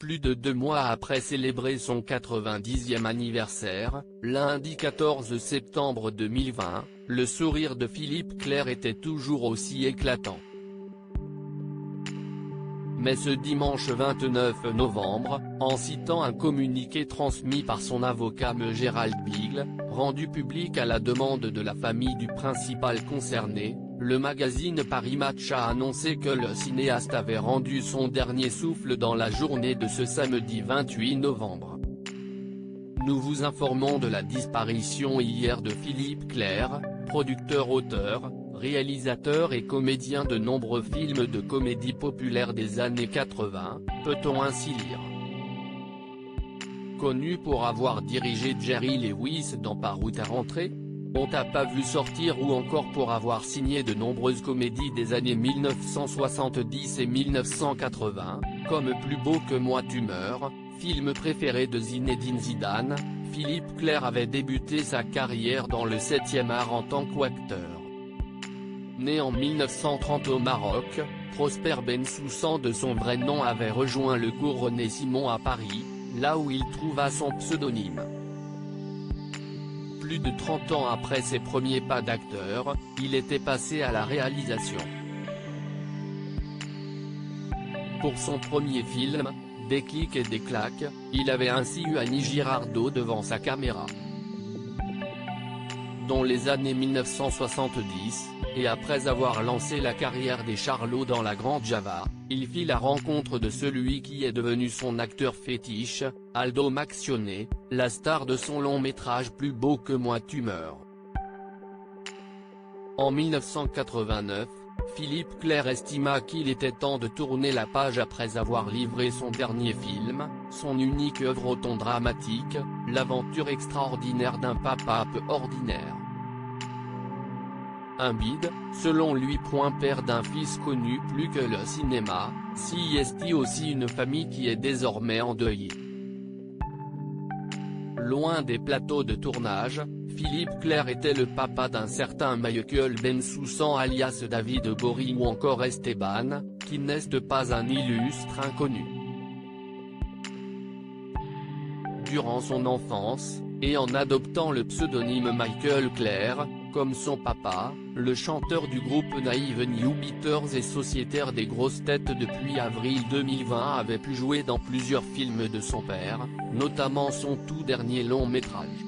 Plus de 2 mois après célébrer son 90e anniversaire, lundi 14 septembre 2020, le sourire de Philippe Clerc était toujours aussi éclatant. Mais ce dimanche 29 novembre, en citant un communiqué transmis par son avocat M. Gérald Bigle, rendu public à la demande de la famille du principal concerné, le magazine Paris Match a annoncé que le cinéaste avait rendu son dernier souffle dans la journée de ce samedi 28 novembre. Nous vous informons de la disparition hier de Philippe Clerc, producteur-auteur, réalisateur et comédien de nombreux films de comédie populaire des années 80, peut-on ainsi lire. Connu pour avoir dirigé Jerry Lewis dans Par où t'as rentré, On t'a pas vu sortir ou encore pour avoir signé de nombreuses comédies des années 1970 et 1980, comme Plus beau que moi tu meurs, film préféré de Zinedine Zidane, Philippe Clerc avait débuté sa carrière dans le 7e art en tant qu'acteur. Né en 1930 au Maroc, Prosper Bensoussan de son vrai nom avait rejoint le cours René Simon à Paris, là où il trouva son pseudonyme. Plus de 30 ans après ses premiers pas d'acteur, il était passé à la réalisation. Pour son premier film, Des clics et des claques, il avait ainsi eu Annie Girardot devant sa caméra. Dans les années 1970, et après avoir lancé la carrière des Charlots dans La Grande Java, il fit la rencontre de celui qui est devenu son acteur fétiche, Aldo Maxionnet, la star de son long métrage Plus beau que moi tu meurs. En 1989, Philippe Clerc estima qu'il était temps de tourner la page après avoir livré son dernier film, son unique œuvre au ton dramatique, l'aventure extraordinaire d'un papa peu ordinaire. Un bide, selon lui. Père d'un fils connu plus que le cinéma, si est aussi une famille qui est désormais endeuillée. Loin des plateaux de tournage, Philippe Clerc était le papa d'un certain Michael Bensoussan alias David Bory ou encore Esteban, qui n'est pas un illustre inconnu. Durant son enfance, et en adoptant le pseudonyme Michael Clerc, comme son papa, le chanteur du groupe Naive New Beaters et sociétaire des grosses têtes depuis avril 2020 avait pu jouer dans plusieurs films de son père, notamment son tout dernier long métrage.